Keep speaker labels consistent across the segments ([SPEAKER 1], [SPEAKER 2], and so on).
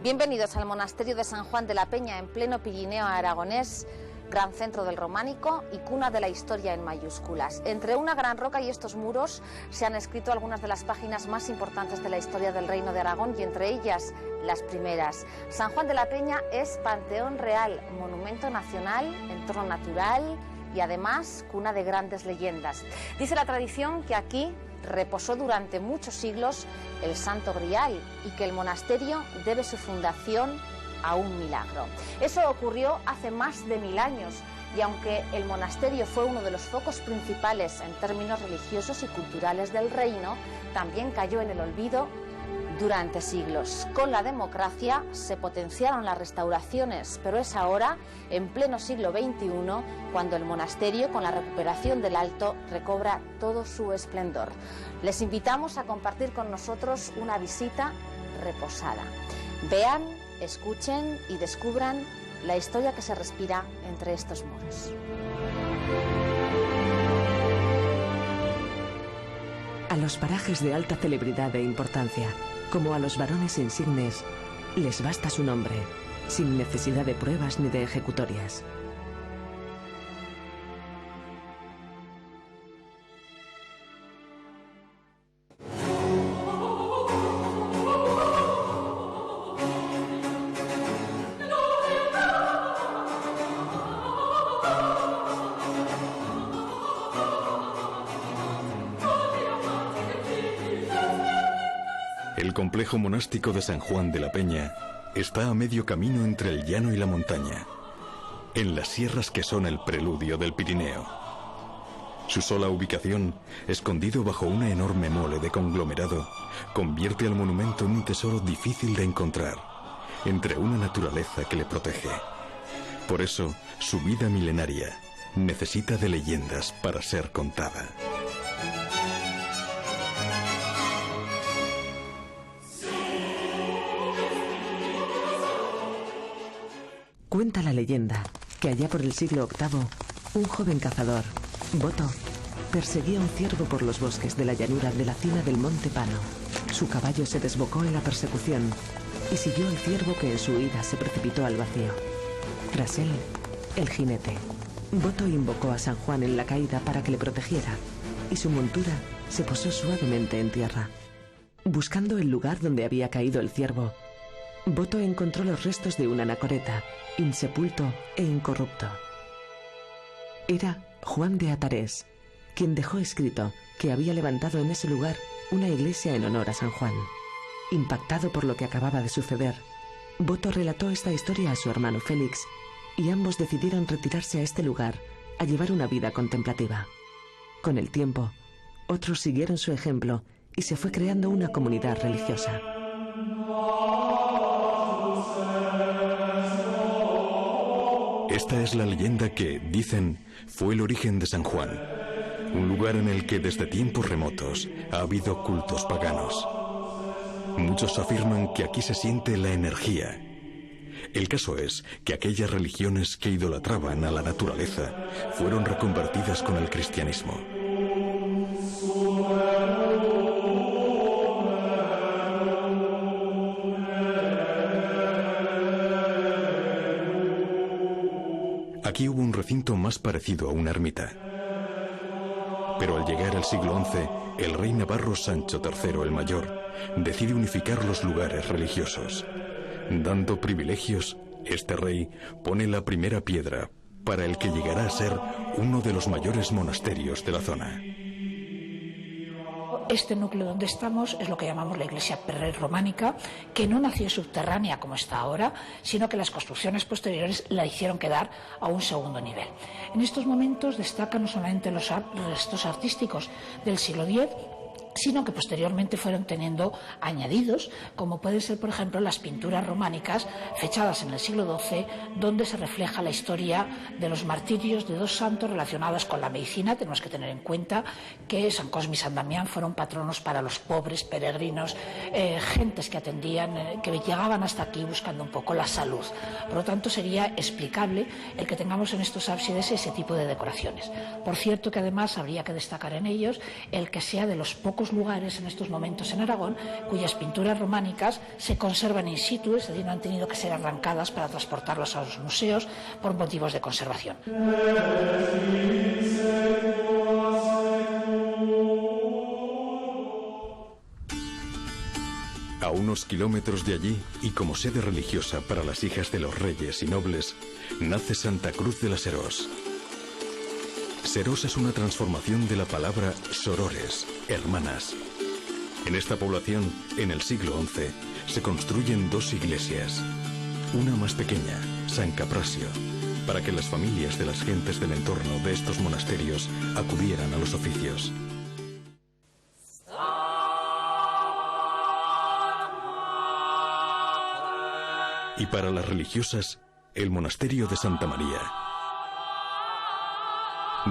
[SPEAKER 1] Bienvenidos al monasterio de San Juan de la Peña, en pleno Pirineo aragonés, gran centro del románico y cuna de la historia en mayúsculas. Entre una gran roca y estos muros se han escrito algunas de las páginas más importantes de la historia del Reino de Aragón, y entre ellas las primeras. San Juan de la Peña es panteón real, monumento nacional, entorno natural y además cuna de grandes leyendas. Dice la tradición que aquí reposó durante muchos siglos el Santo Grial y que el monasterio debe su fundación a un milagro. Eso ocurrió hace más de 1000 años, y aunque el monasterio fue uno de los focos principales en términos religiosos y culturales del reino, también cayó en el olvido durante siglos. Con la democracia se potenciaron las restauraciones, pero es ahora, en pleno siglo XXI, cuando el monasterio, con la recuperación del Alto, recobra todo su esplendor. Les invitamos a compartir con nosotros una visita reposada. Vean, escuchen y descubran la historia que se respira entre estos muros.
[SPEAKER 2] A los parajes de alta celebridad e importancia, como a los varones insignes, les basta su nombre, sin necesidad de pruebas ni de ejecutorias.
[SPEAKER 3] El complejo monástico de San Juan de la Peña está a medio camino entre el llano y la montaña, en las sierras que son el preludio del Pirineo. Su sola ubicación, escondido bajo una enorme mole de conglomerado, convierte al monumento en un tesoro difícil de encontrar, entre una naturaleza que le protege. Por eso, su vida milenaria necesita de leyendas para ser contada.
[SPEAKER 2] Cuenta la leyenda que allá por el siglo VIII, un joven cazador, Boto, perseguía un ciervo por los bosques de la llanura de la cima del Monte Pano. Su caballo se desbocó en la persecución y siguió al ciervo, que en su huida se precipitó al vacío. Tras él, el jinete. Boto invocó a San Juan en la caída para que le protegiera, y su montura se posó suavemente en tierra. Buscando el lugar donde había caído el ciervo, Boto encontró los restos de un anacoreta, insepulto e incorrupto. Era Juan de Atarés, quien dejó escrito que había levantado en ese lugar una iglesia en honor a San Juan. Impactado por lo que acababa de suceder, Boto relató esta historia a su hermano Félix, y ambos decidieron retirarse a este lugar a llevar una vida contemplativa. Con el tiempo, otros siguieron su ejemplo y se fue creando una comunidad religiosa.
[SPEAKER 3] Esta es la leyenda que, dicen, fue el origen de San Juan, un lugar en el que desde tiempos remotos ha habido cultos paganos. Muchos afirman que aquí se siente la energía. El caso es que aquellas religiones que idolatraban a la naturaleza fueron reconvertidas con el cristianismo. Aquí hubo un recinto más parecido a una ermita. Pero al llegar al siglo XI, el rey navarro Sancho III el Mayor decide unificar los lugares religiosos. Dando privilegios, este rey pone la primera piedra para el que llegará a ser uno de los mayores monasterios de la zona.
[SPEAKER 4] Este núcleo donde estamos es lo que llamamos la iglesia prerrománica, que no nació subterránea como está ahora, sino que las construcciones posteriores la hicieron quedar a un segundo nivel. En estos momentos destacan no solamente los restos artísticos del siglo X, sino que posteriormente fueron teniendo añadidos, como pueden ser, por ejemplo, las pinturas románicas fechadas en el siglo XII, donde se refleja la historia de los martirios de dos santos relacionados con la medicina. Tenemos que tener en cuenta que San Cosme y San Damián fueron patronos para los pobres, peregrinos, gentes que atendían, que llegaban hasta aquí buscando un poco la salud. Por lo tanto, sería explicable el que tengamos en estos ábsides ese tipo de decoraciones. Por cierto, que además habría que destacar en ellos el que sea de los pocos pocos lugares en estos momentos en Aragón cuyas pinturas románicas se conservan in situ, es decir, no han tenido que ser arrancadas para transportarlas a los museos por motivos de conservación.
[SPEAKER 3] A unos kilómetros de allí, y como sede religiosa para las hijas de los reyes y nobles, nace Santa Cruz de la Serós. Serós es una transformación de la palabra sorores, hermanas. En esta población, en el siglo XI, se construyen dos iglesias. Una más pequeña, San Caprasio, para que las familias de las gentes del entorno de estos monasterios acudieran a los oficios. Y para las religiosas, el monasterio de Santa María,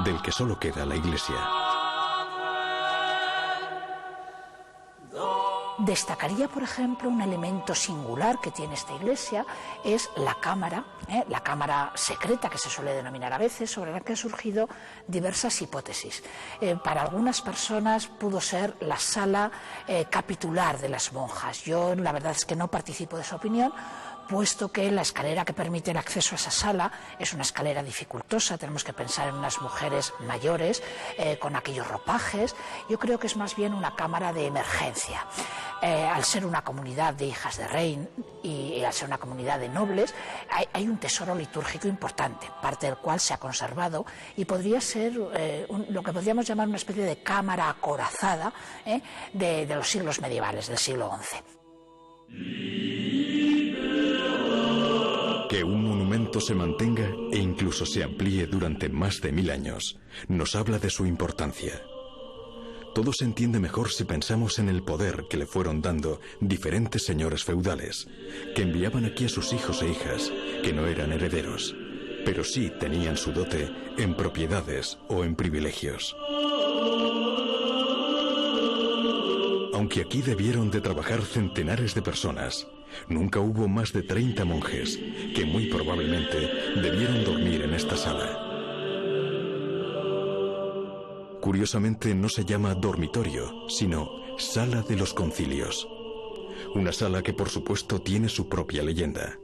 [SPEAKER 3] del que solo queda la iglesia.
[SPEAKER 4] Destacaría, por ejemplo, un elemento singular que tiene esta iglesia, es la cámara secreta, que se suele denominar a veces, sobre la que han surgido diversas hipótesis. Para algunas personas pudo ser la sala capitular de las monjas. Yo, la verdad es que no participo de esa opinión, puesto que la escalera que permite el acceso a esa sala es una escalera dificultosa. Tenemos que pensar en unas mujeres mayores con aquellos ropajes. Yo creo que es más bien una cámara de emergencia. Al ser una comunidad de hijas de rey y al ser una comunidad de nobles, hay un tesoro litúrgico importante, parte del cual se ha conservado y podría ser lo que podríamos llamar una especie de cámara acorazada de los siglos medievales, del siglo XI.
[SPEAKER 3] Que un monumento se mantenga e incluso se amplíe durante más de 1000 años nos habla de su importancia. Todo se entiende mejor si pensamos en el poder que le fueron dando diferentes señores feudales, que enviaban aquí a sus hijos e hijas, que no eran herederos, pero sí tenían su dote en propiedades o en privilegios. Aunque aquí debieron de trabajar centenares de personas, nunca hubo más de 30 monjes, que muy probablemente debieron dormir en esta sala. Curiosamente no se llama dormitorio, sino sala de los concilios. Una sala que por supuesto tiene su propia leyenda.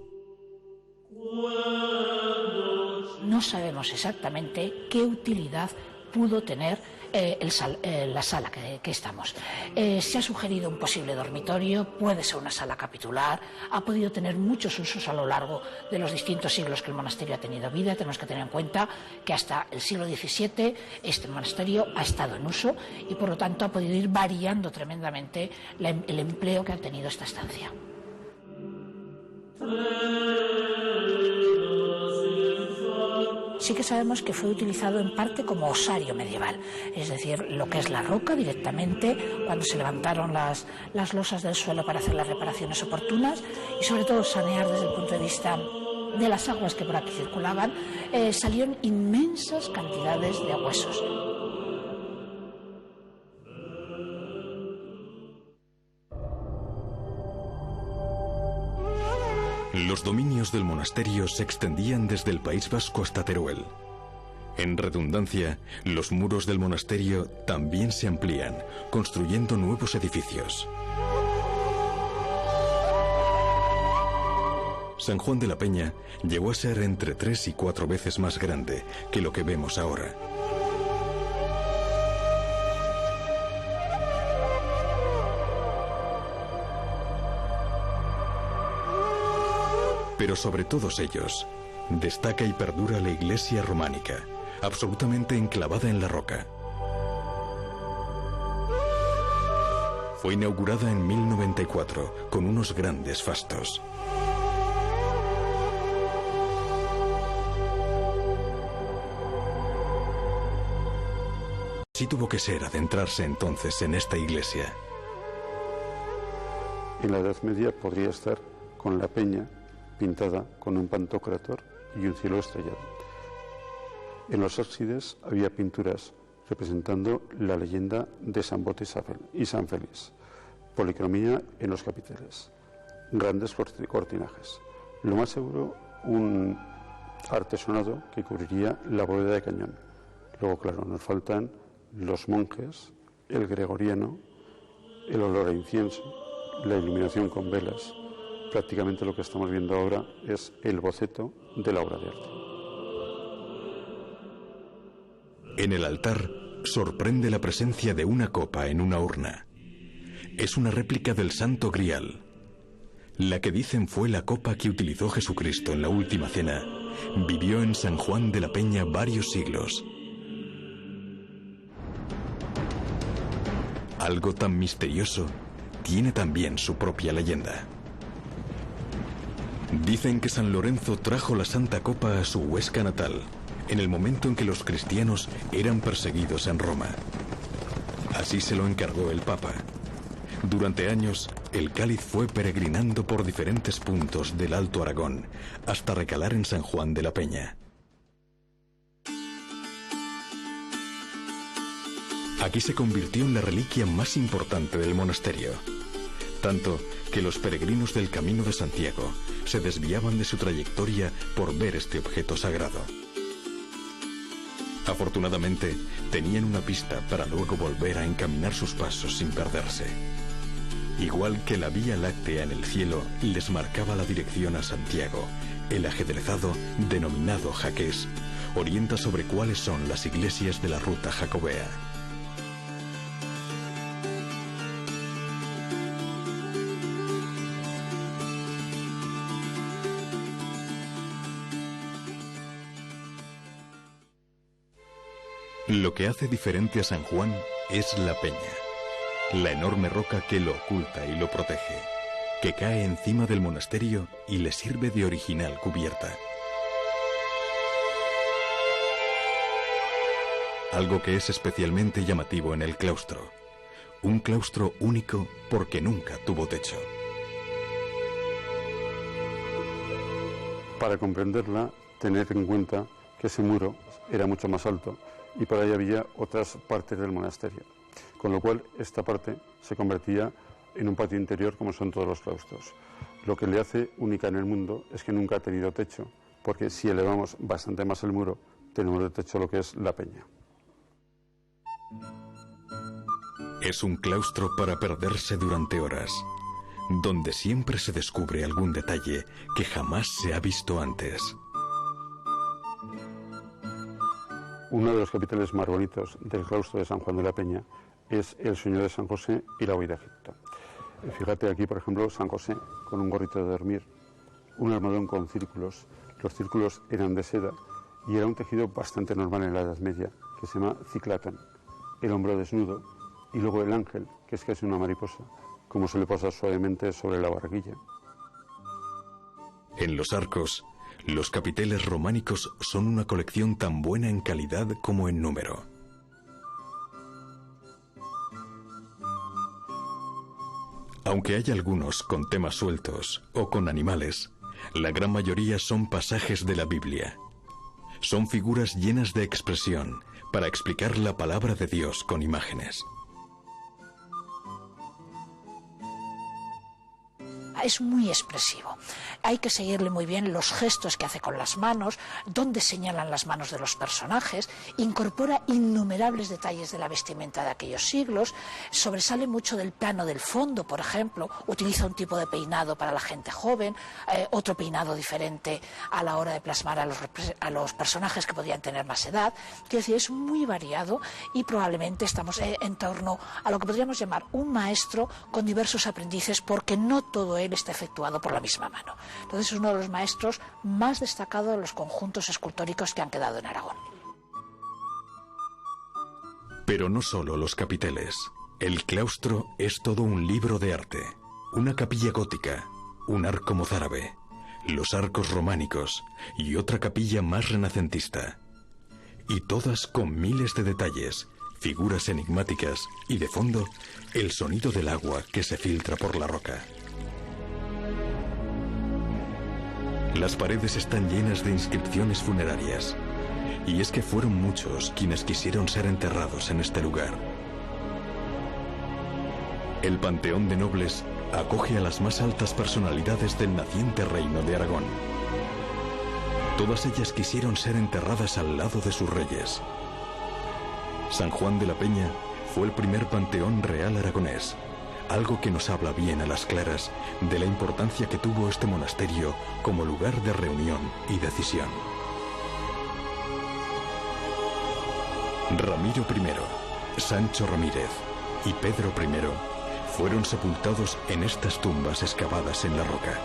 [SPEAKER 4] No sabemos exactamente qué utilidad pudo tener la sala que estamos. Se ha sugerido un posible dormitorio, puede ser una sala capitular, ha podido tener muchos usos a lo largo de los distintos siglos que el monasterio ha tenido vida. Tenemos que tener en cuenta que hasta el siglo XVII este monasterio ha estado en uso y por lo tanto ha podido ir variando tremendamente el empleo que ha tenido esta estancia. Sí que sabemos que fue utilizado en parte como osario medieval, es decir, lo que es la roca directamente, cuando se levantaron las losas del suelo para hacer las reparaciones oportunas y sobre todo sanear desde el punto de vista de las aguas que por aquí circulaban, salieron inmensas cantidades de huesos.
[SPEAKER 3] Los dominios del monasterio se extendían desde el País Vasco hasta Teruel. En redundancia, los muros del monasterio también se amplían, construyendo nuevos edificios. San Juan de la Peña llegó a ser entre 3 y 4 veces más grande que lo que vemos ahora. Pero sobre todos ellos, destaca y perdura la iglesia románica, absolutamente enclavada en la roca. Fue inaugurada en 1094 con unos grandes fastos. Así tuvo que ser adentrarse entonces en esta iglesia.
[SPEAKER 5] En la Edad Media podría estar con la peña pintada con un pantocrátor y un cielo estrellado. En los ábsides había pinturas representando la leyenda de San Bote y San Félix, policromía en los capiteles, grandes cortinajes. Lo más seguro, un artesonado que cubriría la bóveda de cañón. Luego, claro, nos faltan los monjes, el gregoriano el olor a incienso, la iluminación con velas. Prácticamente lo que estamos viendo ahora es el boceto de la obra de arte.
[SPEAKER 3] En el altar sorprende la presencia de una copa en una urna. Es una réplica del Santo Grial. La que dicen fue la copa que utilizó Jesucristo en la Última Cena. Vivió en San Juan de la Peña varios siglos. Algo tan misterioso tiene también su propia leyenda. Dicen que San Lorenzo trajo la Santa Copa a su Huesca natal, en el momento en que los cristianos eran perseguidos en Roma. Así se lo encargó el Papa. Durante años, el cáliz fue peregrinando por diferentes puntos del Alto Aragón, hasta recalar en San Juan de la Peña. Aquí se convirtió en la reliquia más importante del monasterio, tanto que los peregrinos del Camino de Santiago se desviaban de su trayectoria por ver este objeto sagrado. Afortunadamente, tenían una pista para luego volver a encaminar sus pasos sin perderse. Igual que la Vía Láctea en el cielo les marcaba la dirección a Santiago, el ajedrezado, denominado jaqués, orienta sobre cuáles son las iglesias de la ruta jacobea. Lo que hace diferente a San Juan es la peña, la enorme roca que lo oculta y lo protege, que cae encima del monasterio y le sirve de original cubierta. Algo que es especialmente llamativo en el claustro, un claustro único porque nunca tuvo techo.
[SPEAKER 5] Para comprenderla, tener en cuenta que ese muro era mucho más alto y por ahí había otras partes del monasterio, con lo cual esta parte se convertía en un patio interior como son todos los claustros. Lo que le hace única en el mundo es que nunca ha tenido techo, porque si elevamos bastante más el muro, tenemos de techo lo que es la peña.
[SPEAKER 3] Es un claustro para perderse durante horas, donde siempre se descubre algún detalle que jamás se ha visto antes.
[SPEAKER 5] Uno de los capiteles más bonitos del claustro de San Juan de la Peña es el Sueño de San José y la Huida a Egipto. Fíjate aquí, por ejemplo, San José con un gorrito de dormir, un almohadón con círculos. Los círculos eran de seda y era un tejido bastante normal en la Edad Media, que se llama ciclatón. El hombro desnudo y luego el ángel, que es casi una mariposa, como se le posa suavemente sobre la barquilla.
[SPEAKER 3] En los arcos, los capiteles románicos son una colección tan buena en calidad como en número. Aunque hay algunos con temas sueltos o con animales, la gran mayoría son pasajes de la Biblia. Son figuras llenas de expresión para explicar la palabra de Dios con imágenes.
[SPEAKER 4] Es muy expresivo. Hay que seguirle muy bien los gestos que hace con las manos, dónde señalan las manos de los personajes, incorpora innumerables detalles de la vestimenta de aquellos siglos, sobresale mucho del plano del fondo, por ejemplo, utiliza un tipo de peinado para la gente joven, otro peinado diferente a la hora de plasmar a los personajes que podían tener más edad. Quiero decir, es muy variado y probablemente estamos en torno a lo que podríamos llamar un maestro con diversos aprendices, porque no todo él está efectuado por la misma mano. Entonces es uno de los maestros más destacados de los conjuntos escultóricos que han quedado en Aragón.
[SPEAKER 3] Pero no solo los capiteles. El claustro es todo un libro de arte. Una capilla gótica, un arco mozárabe, los arcos románicos y otra capilla más renacentista. Y todas con miles de detalles, figuras enigmáticas y de fondo, el sonido del agua que se filtra por la roca. Las paredes están llenas de inscripciones funerarias, y es que fueron muchos quienes quisieron ser enterrados en este lugar. El Panteón de Nobles acoge a las más altas personalidades del naciente reino de Aragón. Todas ellas quisieron ser enterradas al lado de sus reyes. San Juan de la Peña fue el primer panteón real aragonés, algo que nos habla bien a las claras de la importancia que tuvo este monasterio como lugar de reunión y decisión. Ramiro I, Sancho Ramírez y Pedro I fueron sepultados en estas tumbas excavadas en la roca.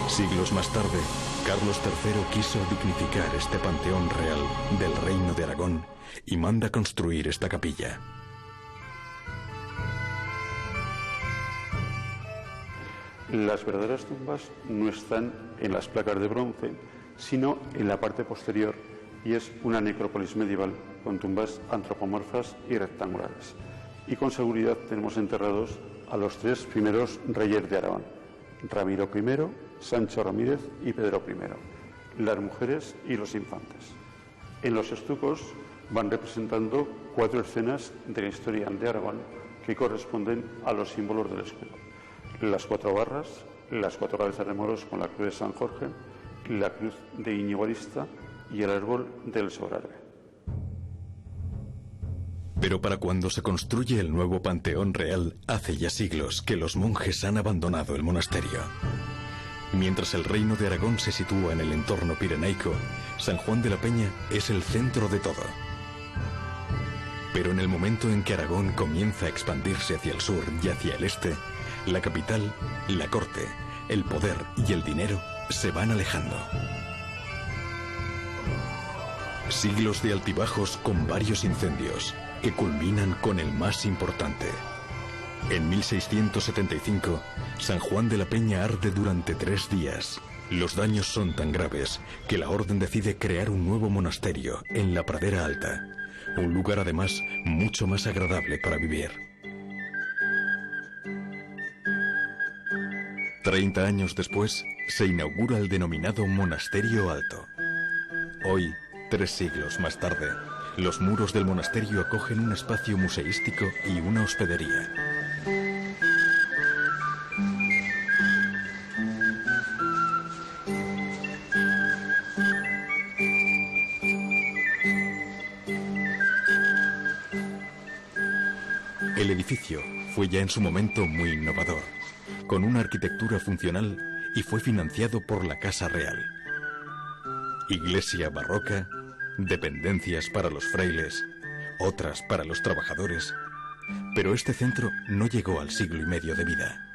[SPEAKER 3] Siglos más tarde, Carlos III quiso dignificar este panteón real del Reino de Aragón y manda construir esta capilla.
[SPEAKER 5] Las verdaderas tumbas no están en las placas de bronce, sino en la parte posterior, y es una necrópolis medieval con tumbas antropomorfas y rectangulares. Y con seguridad tenemos enterrados a los 3 primeros reyes de Aragón: Ramiro I, Sancho Ramírez y Pedro I, las mujeres y los infantes. En los estucos van representando 4 escenas de la historia de Aragón que corresponden a los símbolos del escudo: las 4 barras, las 4 cabezas de moros con la cruz de San Jorge, la cruz de Íñigo Arista y el árbol del Sobrarbe.
[SPEAKER 3] Pero para cuando se construye el nuevo Panteón Real, hace ya siglos que los monjes han abandonado el monasterio. Mientras el Reino de Aragón se sitúa en el entorno pirenaico, San Juan de la Peña es el centro de todo. Pero en el momento en que Aragón comienza a expandirse hacia el sur y hacia el este, la capital, la corte, el poder y el dinero se van alejando. Siglos de altibajos con varios incendios que culminan con el más importante. En 1675, San Juan de la Peña arde durante 3 días. Los daños son tan graves que la orden decide crear un nuevo monasterio en la Pradera Alta, un lugar además mucho más agradable para vivir. 30 años después, se inaugura el denominado Monasterio Alto. Hoy, 3 siglos más tarde, los muros del monasterio acogen un espacio museístico y una hospedería. El edificio fue ya en su momento muy innovador, con una arquitectura funcional, y fue financiado por la Casa Real. Iglesia barroca, dependencias para los frailes, otras para los trabajadores, pero este centro no llegó al siglo y medio de vida.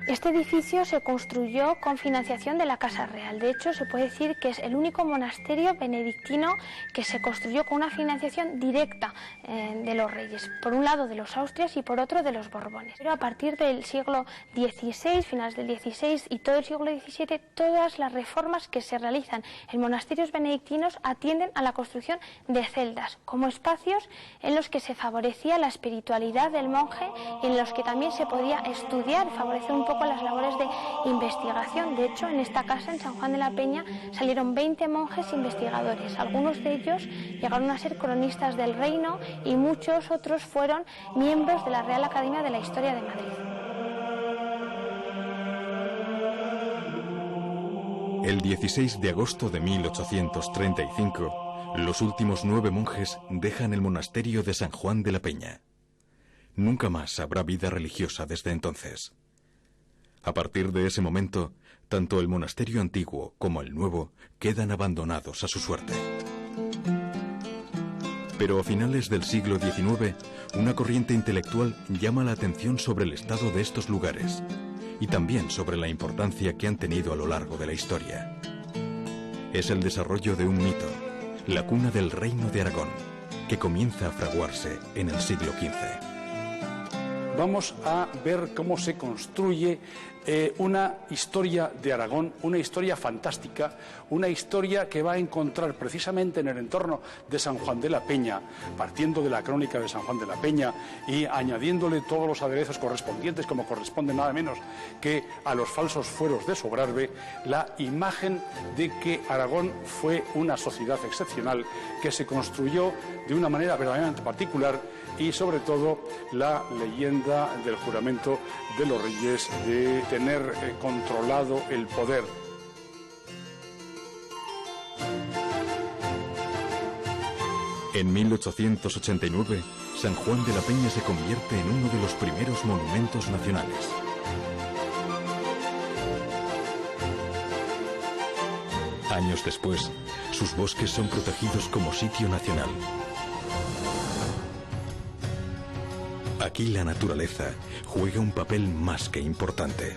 [SPEAKER 6] Este edificio se construyó con financiación de la Casa Real. De hecho, se puede decir que es el único monasterio benedictino que se construyó con una financiación directa de los reyes. Por un lado de los Austrias y por otro de los Borbones. Pero a partir del siglo XVI, finales del XVI y todo el siglo XVII, todas las reformas que se realizan en monasterios benedictinos atienden a la construcción de celdas, como espacios en los que se favorecía la espiritualidad del monje y en los que también se podía estudiar, favorecer un poco las labores de investigación. De hecho, en esta casa, en San Juan de la Peña, salieron 20 monjes investigadores. Algunos de ellos llegaron a ser cronistas del reino y muchos otros fueron miembros de la Real Academia de la Historia de Madrid.
[SPEAKER 3] El 16 de agosto de 1835, los últimos 9 monjes dejan el monasterio de San Juan de la Peña. Nunca más habrá vida religiosa desde entonces. A partir de ese momento, tanto el monasterio antiguo como el nuevo quedan abandonados a su suerte. Pero a finales del siglo XIX, una corriente intelectual llama la atención sobre el estado de estos lugares y también sobre la importancia que han tenido a lo largo de la historia. Es el desarrollo de un mito, la cuna del Reino de Aragón, que comienza a fraguarse en el siglo XV.
[SPEAKER 7] Vamos a ver cómo se construye una historia de Aragón, una historia fantástica, una historia que va a encontrar precisamente en el entorno de San Juan de la Peña, partiendo de la crónica de San Juan de la Peña y añadiéndole todos los aderezos correspondientes, como corresponde nada menos que a los falsos fueros de Sobrarbe, la imagen de que Aragón fue una sociedad excepcional que se construyó de una manera verdaderamente particular, y sobre todo la leyenda del juramento de los reyes de tener controlado el poder.
[SPEAKER 3] En 1889, San Juan de la Peña se convierte en uno de los primeros monumentos nacionales. Años después, sus bosques son protegidos como sitio nacional. Aquí la naturaleza juega un papel más que importante.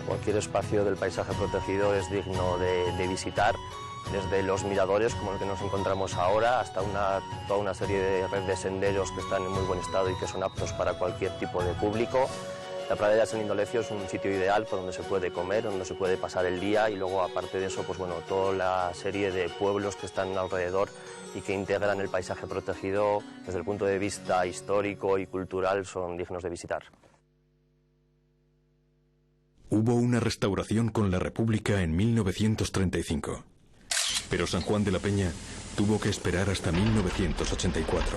[SPEAKER 8] Cualquier espacio del paisaje protegido es digno de visitar, desde los miradores como el que nos encontramos ahora hasta toda una serie de red de senderos que están en muy buen estado y que son aptos para cualquier tipo de público. La pradera de San Indolecio es un sitio ideal por donde se puede comer, donde se puede pasar el día, y luego aparte de eso, pues bueno, toda la serie de pueblos que están alrededor y que integran el paisaje protegido desde el punto de vista histórico y cultural son dignos de visitar.
[SPEAKER 3] Hubo una restauración con la República en 1935, pero San Juan de la Peña tuvo que esperar hasta 1984.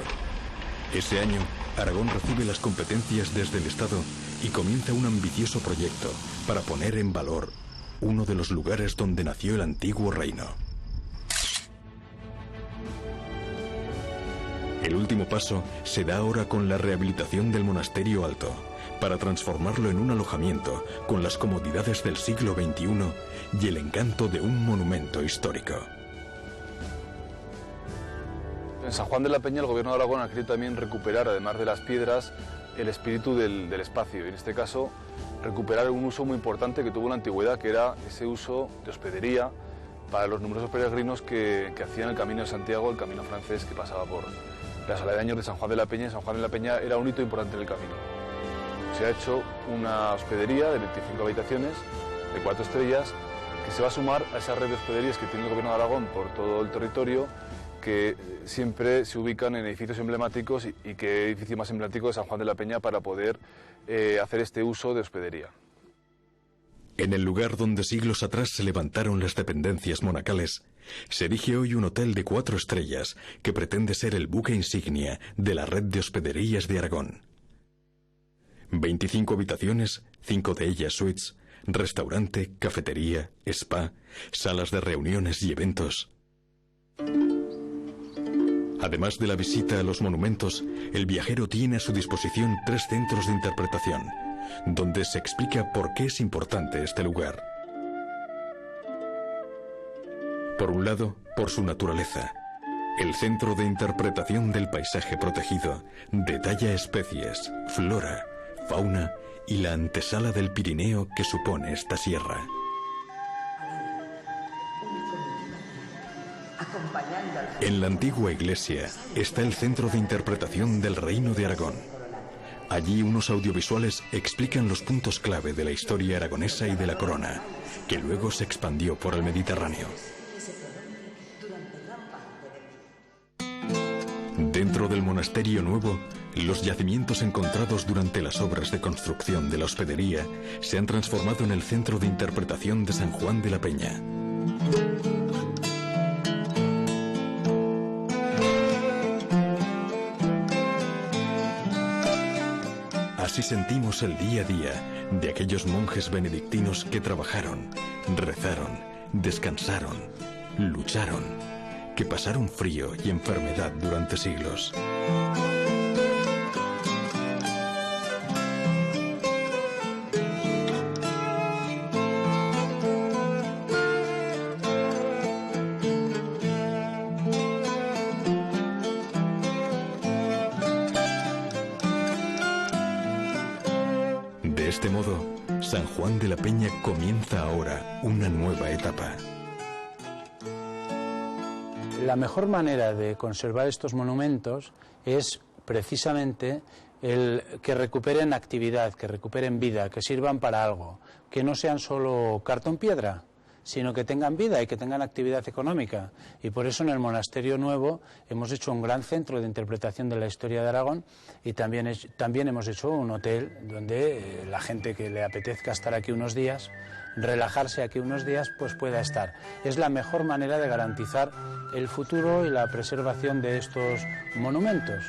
[SPEAKER 3] Ese año, Aragón recibe las competencias desde el Estado y comienza un ambicioso proyecto para poner en valor uno de los lugares donde nació el antiguo reino. El último paso se da ahora con la rehabilitación del Monasterio Alto, para transformarlo en un alojamiento con las comodidades del siglo XXI y el encanto de un monumento histórico.
[SPEAKER 9] En San Juan de la Peña el Gobierno de Aragón ha querido también recuperar, además de las piedras, el espíritu del espacio, y en este caso recuperar un uso muy importante que tuvo en la antigüedad, que era ese uso de hospedería para los numerosos peregrinos que hacían el Camino de Santiago, el camino francés que pasaba por las aledaños de San Juan de la Peña. San Juan de la Peña era un hito importante en el camino. Se ha hecho una hospedería de 25 habitaciones, de 4 estrellas, que se va a sumar a esa red de hospederías que tiene el Gobierno de Aragón por todo el territorio, que siempre se ubican en edificios emblemáticos, y qué edificio más emblemático de San Juan de la Peña para poder hacer este uso de hospedería.
[SPEAKER 3] En el lugar donde siglos atrás se levantaron las dependencias monacales, se erige hoy un hotel de 4 estrellas que pretende ser el buque insignia de la red de hospederías de Aragón. 25 habitaciones, 5 de ellas suites, restaurante, cafetería, spa, salas de reuniones y eventos. Además de la visita a los monumentos, el viajero tiene a su disposición 3 centros de interpretación, donde se explica por qué es importante este lugar. Por un lado, por su naturaleza. El Centro de Interpretación del Paisaje Protegido detalla especies, flora, fauna y la antesala del Pirineo que supone esta sierra. En la antigua iglesia está el Centro de Interpretación del Reino de Aragón. Allí unos audiovisuales explican los puntos clave de la historia aragonesa y de la corona, que luego se expandió por el Mediterráneo. Dentro del monasterio nuevo, los yacimientos encontrados durante las obras de construcción de la hospedería se han transformado en el Centro de Interpretación de San Juan de la Peña. Así sentimos el día a día de aquellos monjes benedictinos que trabajaron, rezaron, descansaron, lucharon, que pasaron frío y enfermedad durante siglos. De este modo, San Juan de la Peña comienza ahora una nueva etapa.
[SPEAKER 10] La mejor manera de conservar estos monumentos es precisamente el que recuperen actividad, que recuperen vida, que sirvan para algo, que no sean solo cartón piedra, sino que tengan vida y que tengan actividad económica. Y por eso en el Monasterio Nuevo hemos hecho un gran centro de interpretación de la historia de Aragón, y también hemos hecho un hotel donde la gente que le apetezca estar aquí unos días, relajarse aquí unos días, pues pueda estar. Es la mejor manera de garantizar el futuro y la preservación de estos monumentos.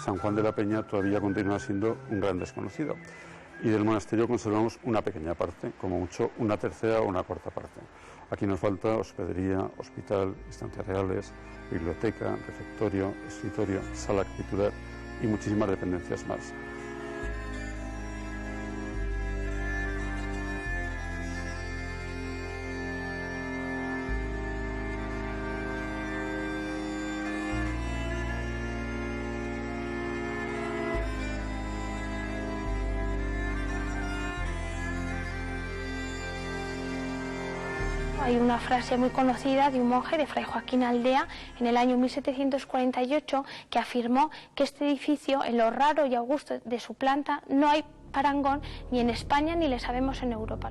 [SPEAKER 5] San Juan de la Peña todavía continúa siendo un gran desconocido. Y del monasterio conservamos una pequeña parte, como mucho una tercera o una cuarta parte. Aquí nos falta hospedería, hospital, estancias reales, biblioteca, refectorio, escritorio, sala capitular y muchísimas dependencias más.
[SPEAKER 6] Hay una frase muy conocida de un monje, de Fray Joaquín Aldea, en el año 1748, que afirmó que este edificio, en lo raro y augusto de su planta, no hay parangón ni en España ni le sabemos en Europa.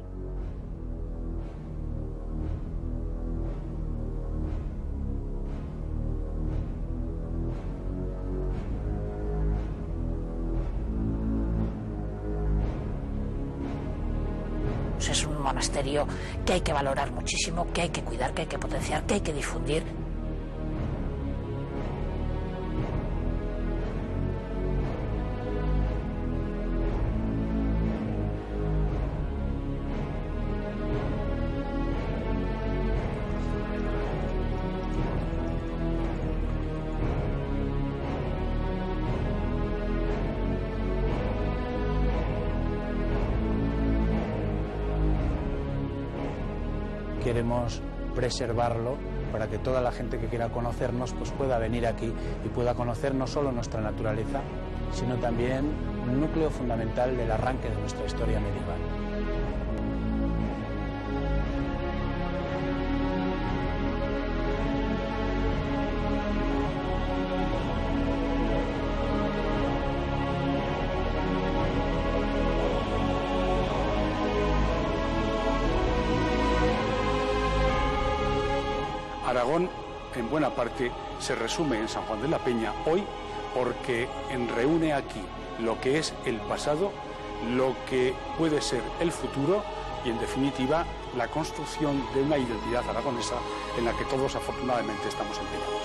[SPEAKER 4] Es un monasterio que hay que valorar muchísimo, que hay que cuidar, que hay que potenciar, que hay que difundir.
[SPEAKER 10] Queremos preservarlo para que toda la gente que quiera conocernos pues pueda venir aquí y pueda conocer no solo nuestra naturaleza, sino también un núcleo fundamental del arranque de nuestra historia medieval.
[SPEAKER 7] Aragón, en buena parte, se resume en San Juan de la Peña hoy porque reúne aquí lo que es el pasado, lo que puede ser el futuro y, en definitiva, la construcción de una identidad aragonesa en la que todos, afortunadamente, estamos empeñados.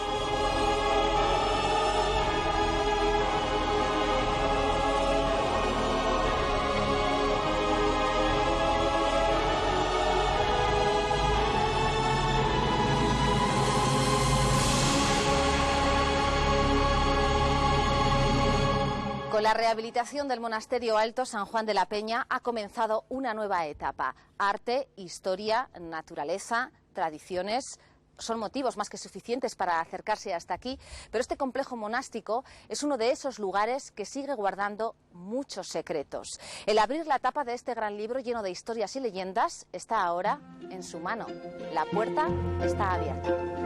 [SPEAKER 1] Con la rehabilitación del monasterio Alto San Juan de la Peña ha comenzado una nueva etapa. Arte, historia, naturaleza, tradiciones son motivos más que suficientes para acercarse hasta aquí, pero este complejo monástico es uno de esos lugares que sigue guardando muchos secretos. El abrir la tapa de este gran libro lleno de historias y leyendas está ahora en su mano. La puerta está abierta.